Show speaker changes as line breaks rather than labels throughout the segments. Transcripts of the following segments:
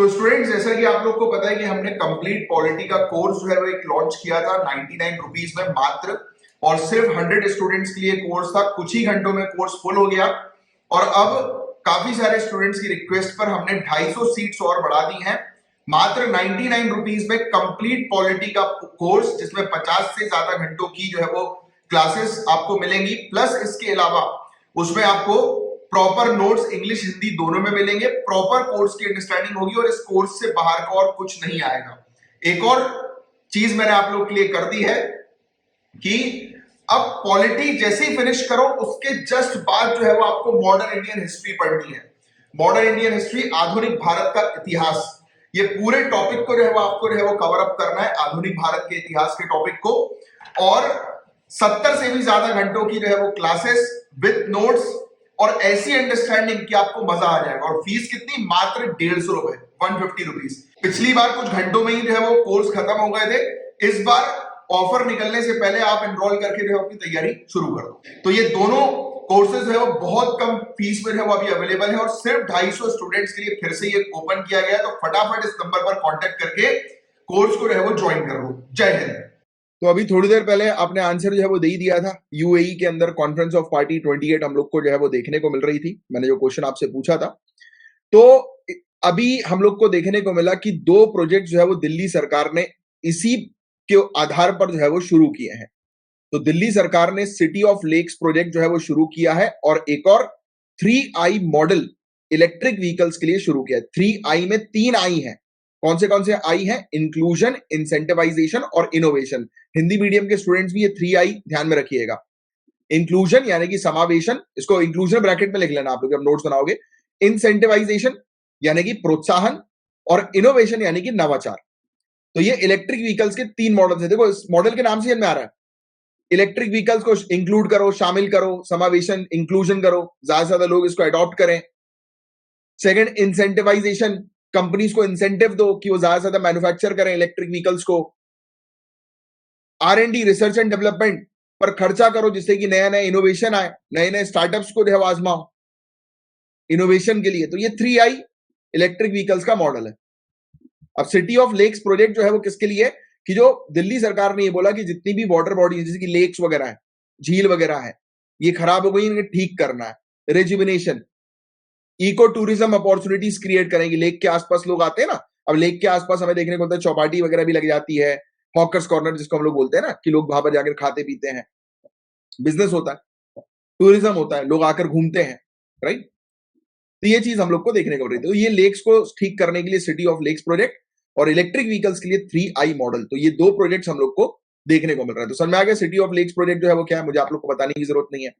तो स्टूडेंट्स, जैसा कि आप लोग को पता है कि हमने कंप्लीट पॉलिटी का कोर्स जो है वो एक लॉन्च किया था 99 रुपीज में मात्र, और सिर्फ 100 स्टूडेंट्स के लिए कोर्स था। कुछ ही घंटों में कोर्स फुल हो गया और अब काफी सारे स्टूडेंट्स की रिक्वेस्ट पर हमने 250 सीट्स और बढ़ा दी हैं। मात्र 99 रुपीज में कंप्लीट पॉलिटी का कोर्स, जिसमें 50 से ज्यादा घंटों की जो है वो क्लासेस आपको मिलेंगी, प्लस इसके अलावा उसमें आपको प्रॉपर नोट्स इंग्लिश हिंदी दोनों में मिलेंगे, प्रॉपर कोर्स की अंडरस्टैंडिंग होगी और इस कोर्स से बाहर का और कुछ नहीं आएगा। एक और चीज मैंने आप लोग के लिए कर दी है कि अब पॉलिटी जैसे ही फिनिश करो उसके जस्ट बाद जो है वो आपको मॉडर्न इंडियन हिस्ट्री पढ़नी है। मॉडर्न इंडियन हिस्ट्री, आधुनिक भारत का इतिहास, ये पूरे टॉपिक को जो है वो आपको जो है वो कवर अप करना है, आधुनिक भारत के इतिहास के टॉपिक को। और 70 से भी ज्यादा घंटों की जो है वो क्लासेस विद नोट्स और ऐसी अंडरस्टैंडिंग कि आपको मजा आ जाएगा। और फीस कितनी? मात्र 150 रुपए, 150 रुपीज। पिछली बार कुछ घंटों में ही जो है वो कोर्स खत्म हो गए थे, इस बार ऑफर निकलने से पहले आप एनरोल करके जो है अपनी तैयारी शुरू कर दो। तो ये दोनों कोर्सेज है वो बहुत कम फीस में है वो अभी अवेलेबल है और सिर्फ 250 स्टूडेंट्स के लिए फिर से ये ओपन किया गया है। तो फटाफट इस नंबर पर कांटेक्ट करके कोर्स को जो है वो ज्वाइन कर लो। जय हिंद। तो अभी थोड़ी देर पहले आपने आंसर जो है वो दे ही दिया था। यूएई के अंदर कॉन्फ्रेंस ऑफ पार्टी 28 हम लोग को जो है वो देखने को मिल रही थी। मैंने जो क्वेश्चन आपसे पूछा था, तो अभी हम लोग को देखने को मिला कि 2 प्रोजेक्ट जो है वो दिल्ली सरकार ने इसी के आधार पर जो है वो शुरू किए हैं। तो दिल्ली सरकार ने सिटी ऑफ लेक्स प्रोजेक्ट जो है वो शुरू किया है और एक और 3I मॉडल इलेक्ट्रिक व्हीकल्स के लिए शुरू किया है। 3I में 3 आई है। कौन से आई है? इंक्लूजन, इंसेंटिवाइजेशन और इनोवेशन। हिंदी मीडियम के स्टूडेंट्स भी ये 3I ध्यान में रखिएगा। इंक्लूजन यानी कि समावेशन, इसको इंक्लूजन ब्रैकेट में लिख लेना आप लोग जब नोट्स बनाओगे। इंसेंटिवाइजेशन यानी कि प्रोत्साहन, और इनोवेशन यानी कि नवाचार। तो ये इलेक्ट्रिक व्हीकल्स के 3 मॉडल्स है। देखो इस मॉडल के नाम से समझ में आ रहा है, इलेक्ट्रिक व्हीकल्स को इंक्लूड करो, शामिल करो, समावेशन, इंक्लूजन करो, ज्यादा से ज्यादा लोग इसको अडॉप्ट करें। सेकंड, इंसेंटिवाइजेशन, कंपनीज को इंसेंटिव दो कि वो ज्यादा से ज्यादा मैन्युफैक्चर करें इलेक्ट्रिक व्हीकल्स को। R&D, रिसर्च एंड डेवलपमेंट पर खर्चा करो जिससे कि नया नया इनोवेशन आए, नए नए स्टार्टअप्स को जो है आजमाओ इनोवेशन के लिए। तो ये 3I इलेक्ट्रिक व्हीकल्स का मॉडल है। अब सिटी ऑफ लेक्स प्रोजेक्ट जो है वो किसके लिए है? कि जो दिल्ली सरकार ने ये बोला कि जितनी भी वाटर बॉडी जैसे कि लेक्स वगैरह है, झील वगैरह है, ये खराब हो गई, इन्हें ठीक करना है। Rejuvenation, eco tourism opportunities create करेंगे। लेक के आसपास लोग आते हैं ना, अब लेक के आसपास हमें देखने को मिलता है चौपाटी वगैरह भी लग जाती है, हॉकर्स कॉर्नर जिसको हम लोग बोलते हैं ना, कि लोग वहां पर जाकर खाते पीते हैं, बिजनेस होता है, टूरिज्म होता है, लोग आकर घूमते हैं, राइट। तो ये चीज हम लोग को देखने को मिल रही है। तो ये लेक्स को ठीक करने के लिए सिटी ऑफ लेक्स प्रोजेक्ट और इलेक्ट्रिक व्हीकल्स के लिए 3I मॉडल, तो ये 2 प्रोजेक्ट्स हम लोग को देखने को मिल रहा है। तो समझ में आ गया सिटी ऑफ लेक्स प्रोजेक्ट जो है वो क्या है, मुझे आप लोग को बताने की जरूरत नहीं है।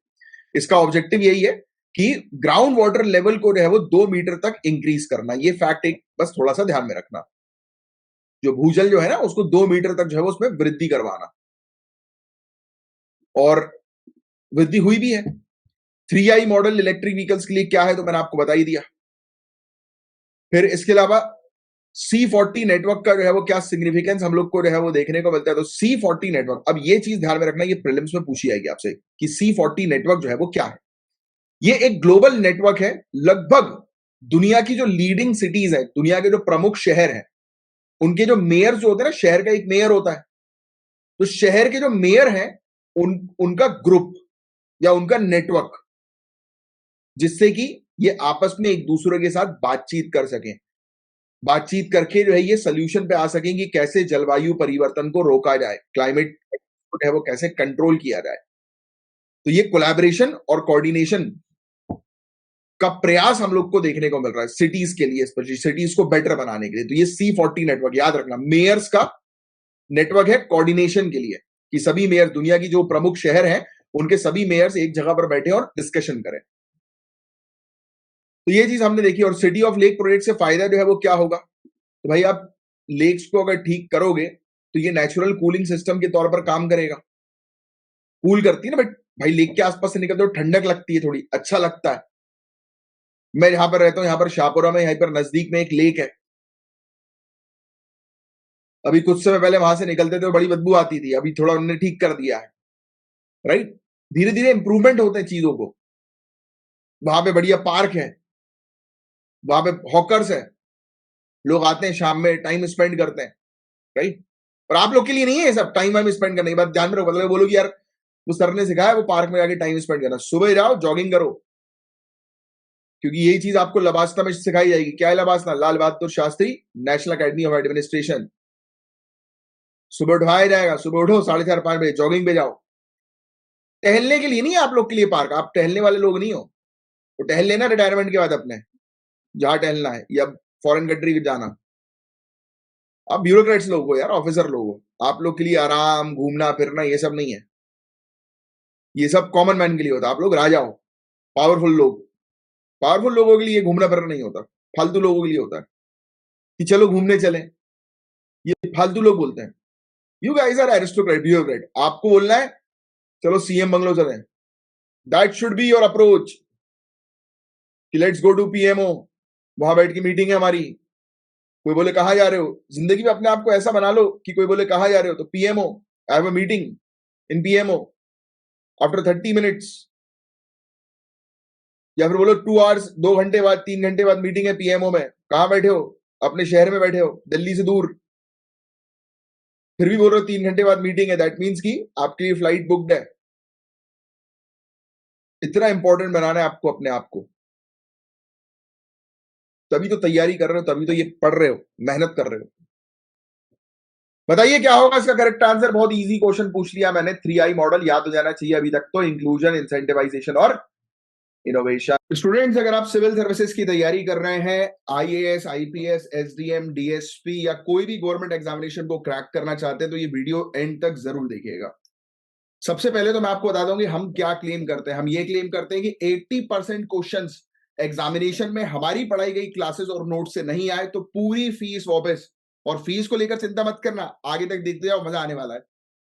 इसका ऑब्जेक्टिव यही है कि ग्राउंड वाटर लेवल को जो है वो 2 मीटर तक इंक्रीज करना। ये फैक्ट एक बस थोड़ा सा ध्यान में रखना, जो भूजल जो है ना उसको 2 मीटर तक जो है वो उसमें वृद्धि करवाना, और वृद्धि हुई भी है। 3I मॉडल इलेक्ट्रिक व्हीकल्स के लिए क्या है तो मैंने आपको बता ही दिया। फिर इसके अलावा C40 नेटवर्क का जो है वो क्या सिग्निफिकेंस हम लोग को जो है वो देखने को मिलता है। तो C40 नेटवर्क, अब ये चीज ध्यान में रखना, ये प्रीलिम्स में पूछी जाएगी आपसे कि C40 नेटवर्क जो है वो क्या है। ये एक ग्लोबल नेटवर्क है। लगभग दुनिया की जो लीडिंग सिटीज है, दुनिया के जो प्रमुख शहर हैं, उनके जो मेयर जो होते हैं ना, शहर का एक मेयर होता है, तो शहर के जो मेयर हैं उनका ग्रुप या उनका नेटवर्क, जिससे कि ये आपस में एक दूसरे के साथ बातचीत कर सकें, बातचीत करके जो है ये सोल्यूशन पे आ सकें कि कैसे जलवायु परिवर्तन को रोका जाए, क्लाइमेट है वो कैसे कंट्रोल किया जाए। तो ये कोलैबोरेशन और कोऑर्डिनेशन का प्रयास हम लोग को देखने को मिल रहा है सिटीज के लिए, स्पेशली सिटीज को बेटर बनाने के लिए। तो ये C40 नेटवर्क याद रखना, मेयर्स का नेटवर्क है कोऑर्डिनेशन के लिए, कि सभी मेयर, दुनिया की जो प्रमुख शहर हैं उनके सभी मेयर्स एक जगह पर बैठे और डिस्कशन करें। तो ये चीज हमने देखी। और सिटी ऑफ लेक प्रोजेक्ट से फायदा जो है वो क्या होगा, तो भाई आप लेक्स को अगर ठीक करोगे तो ये नेचुरल कूलिंग सिस्टम के तौर पर काम करेगा। कूल करती है ना, बट भाई लेक के आसपास से निकलते हो ठंडक लगती है, थोड़ी अच्छा लगता है। मैं जहां पर रहता हूं, यहाँ पर शाहपुरा में, यहीं पर नजदीक में एक लेक है। अभी कुछ समय पहले वहां से निकलते थे बड़ी बदबू आती थी, अभी थोड़ा उन्होंने ठीक कर दिया है, राइट। धीरे धीरे इंप्रूवमेंट होते हैं चीजों को। वहां पे बढ़िया पार्क है, वहां पे हॉकर्स है, लोग आते हैं शाम में, टाइम स्पेंड करते हैं, राइट? और आप लोग के लिए नहीं है ये सब टाइम वाइम स्पेंड करने की बात, ध्यान में रखो। मतलब बोलो कि यार वो सर ने सिखाया वो पार्क में जाके टाइम स्पेंड करना, सुबह जाओ जॉगिंग करो, क्योंकि यही चीज आपको लबासना में सिखाई जाएगी। क्या है LBSNAA? Lal Bahadur Shastri National Academy of Administration. सुबह उठाया जाएगा, सुबह उठो 4:30-5 बजे जॉगिंग पे जाओ। टहलने के लिए नहीं है आप लोग के लिए पार्क, आप टहलने वाले लोग नहीं हो। तो टहल लेना रिटायरमेंट के बाद अपने जहां टहलना है, या फॉरेन कंट्री में जाना। आप ब्यूरोक्रेट्स लोग हो यार, ऑफिसर लोग हो। आप लोग के लिए आराम, घूमना फिरना ये सब नहीं है। ये सब कॉमन मैन के लिए होता है। आप लोग राजा हो, पावरफुल लोग। पावरफुल लोगों के लिए घूमना फिरना नहीं होता, फालतू लोगों के लिए होता है कि चलो घूमने चलें। ये फालतू लोग बोलते हैं। You guys are aristocrat, bureaucrat. आपको बोलना है चलो सीएम बंगलो चलें। That should be your approach कि लेट्स गो टू पीएमओ, वहां बैठ के मीटिंग है हमारी। कोई बोले कहाँ जा रहे हो, जिंदगी में अपने आप को ऐसा बना लो कि कोई बोले कहाँ जा रहे हो तो PMO, I have a meeting in PMO after 30 minutes. या फिर बोलो 2 आवर्स, 2 घंटे बाद, 3 घंटे बाद मीटिंग है पीएमओ में। कहाँ बैठे हो? अपने शहर में बैठे हो, दिल्ली से दूर। फिर भी बोल रहे हो 3 घंटे बाद मीटिंग है, दैट मीन्स कि आपके लिए फ्लाइट बुक्ड है। इतना इंपॉर्टेंट बनाना है आपको अपने आप को। तभी तो तैयारी कर रहे हो, तभी तो ये पढ़ रहे हो, मेहनत कर रहे हो। बताइए क्या होगा इसका करेक्ट आंसर? बहुत इजी क्वेश्चन पूछ लिया मैंने। 3I मॉडल याद हो जाना चाहिए अभी तक तो। इंक्लूजन, इंसेंटिवाइजेशन और इनोवेशन। स्टूडेंट्स, अगर आप सिविल सर्विसेज की तैयारी कर रहे हैं, आईएएस, आईपीएस, एसडीएम, डीएसपी या कोई भी गवर्नमेंट एग्जामिनेशन को क्रैक करना चाहते हैं तो ये वीडियो एंड तक जरूर देखिएगा। सबसे पहले तो मैं आपको बता दूं कि हम क्या क्लेम करते हैं। हम ये क्लेम करते हैं कि 80% क्वेश्चंस एग्जामिनेशन में हमारी पढ़ाई गई क्लासेस और नोट से नहीं आए तो पूरी फीस वापस। और फीस को लेकर चिंता मत करना, आगे तक देखते जाओ, मजा आने वाला है।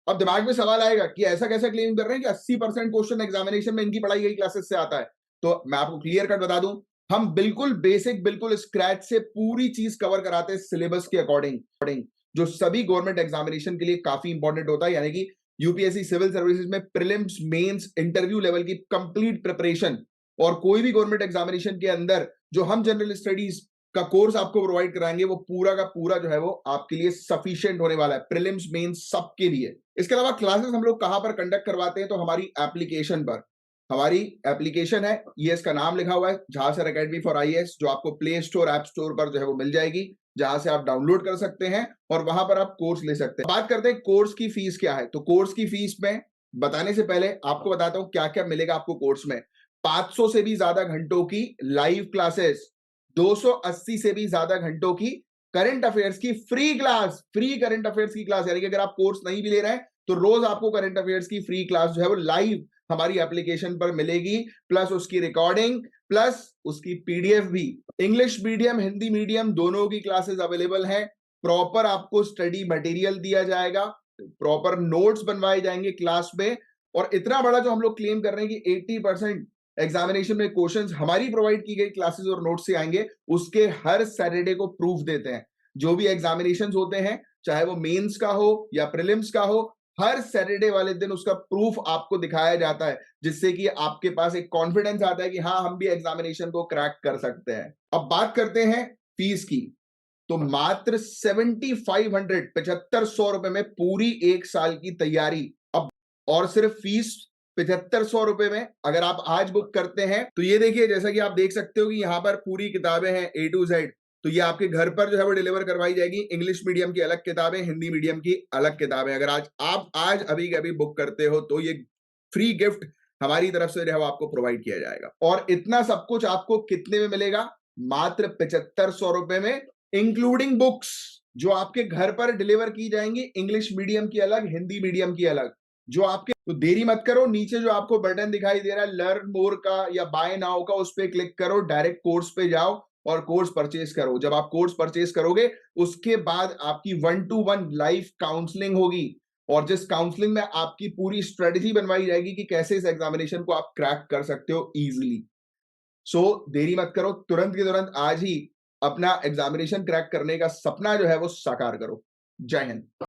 अब दिमाग में सवाल आएगा कि ऐसा कैसे क्लेम कर रहे हैं कि 80% क्वेश्चन एग्जामिनेशन में इनकी पढ़ाई गई क्लासेस से आता है। तो मैं आपको क्लियर कट बता दूं, हम बिल्कुल बेसिक, बिल्कुल स्क्रैच से पूरी चीज कवर कराते हैं सिलेबस के अकॉर्डिंग, जो सभी गवर्नमेंट एग्जामिनेशन के लिए काफी इंपॉर्टेंट होता है। यानी कि यूपीएससी सिविल सर्विसेज में प्रीलिम्स, मेंस, इंटरव्यू लेवल की कंप्लीट प्रिपरेशन। और कोई भी गवर्नमेंट एग्जामिनेशन के अंदर जो हम जनरल स्टडीज का कोर्स आपको प्रोवाइड कराएंगे वो पूरा का पूरा जो है वो आपके लिए सफिशिएंट होने वाला है, प्रीलिम्स, मेंस सबके लिए। इसके अलावा क्लासेस हम लोग कहां पर कंडक्ट करवाते हैं? तो हमारी एप्लीकेशन पर। हमारी एप्लीकेशन है, ये इसका नाम लिखा हुआ है, झांसर एकेडमी फॉर आईएएस, जो आपको प्ले स्टोर, ऐप स्टोर पर जो है वो मिल जाएगी, जहां से आप डाउनलोड कर सकते हैं और वहां पर आप कोर्स ले सकते हैं। बात करते हैं कोर्स की फीस क्या है। तो कोर्स की फीस में बताने से पहले आपको बताता हूं क्या क्या मिलेगा आपको कोर्स में। 500 से भी ज्यादा घंटों की लाइव क्लासेस, 280 से भी ज्यादा घंटों की करंट अफेयर्स की free class, free current affairs की क्लास। यानी कि अगर आप कोर्स नहीं भी ले रहे हैं तो रोज आपको करंट अफेयर्स की फ्री क्लास जो है वो लाइव हमारी एप्लीकेशन पर मिलेगी, प्लस उसकी रिकॉर्डिंग, प्लस उसकी पीडीएफ भी। इंग्लिश मीडियम, हिंदी मीडियम दोनों की क्लासेस अवेलेबल हैं। प्रॉपर आपको स्टडी मटेरियल दिया जाएगा, प्रॉपर नोट्स बनवाए जाएंगे क्लास में। और इतना बड़ा जो हम लोग क्लेम कर रहे हैं कि 80% एग्जामिनेशन में क्वेश्चंस हमारी प्रोवाइड की गई क्लासेस और नोट से आएंगे, उसके हर सैटरडे को प्रूफ देते हैं। जो भी एग्जामिनेशन होते हैं, चाहे वो मेंस का हो या प्रीलिम्स का हो, हर सैटरडे वाले दिन उसका प्रूफ आपको दिखाया जाता है, जिससे कि आपके पास एक कॉन्फिडेंस आता है कि हाँ, हम भी एग्जामिनेशन को क्रैक कर सकते हैं। अब बात करते हैं फीस की। तो मात्र 7500, 7500 रुपए में पूरी एक साल की तैयारी। अब और सिर्फ फीस 7500 रुपए में अगर आप आज बुक करते हैं तो ये देखिए, जैसा कि आप देख सकते हो कि यहां पर पूरी किताबें हैं A to Z। तो ये आपके घर पर जो है वो डिलीवर करवाई जाएगी। इंग्लिश मीडियम की अलग किताबें, हिंदी मीडियम की अलग किताबें। अगर आज अभी के अभी बुक करते हो तो ये फ्री गिफ्ट हमारी तरफ से जो है आपको प्रोवाइड किया जाएगा। और इतना सब कुछ आपको कितने में मिलेगा? मात्र 7500 रुपए में, इंक्लूडिंग बुक्स जो आपके घर पर डिलीवर की जाएंगी, इंग्लिश मीडियम की अलग, हिंदी मीडियम की अलग। जो आपके, तो देरी मत करो, नीचे जो आपको बटन दिखाई दे रहा है लर्न मोर का या बाय नाउ का, उस पर क्लिक करो, डायरेक्ट कोर्स पे जाओ और कोर्स परचेज करो। जब आप कोर्स परचेज करोगे उसके बाद आपकी 1-to-1 लाइव काउंसलिंग होगी, और जिस काउंसलिंग में आपकी पूरी स्ट्रेटेजी बनवाई जाएगी कि कैसे इस एग्जामिनेशन को आप क्रैक कर सकते हो इजीली। सो देरी मत करो, तुरंत के तुरंत आज ही अपना एग्जामिनेशन क्रैक करने का सपना जो है वो साकार करो। जय हिंद।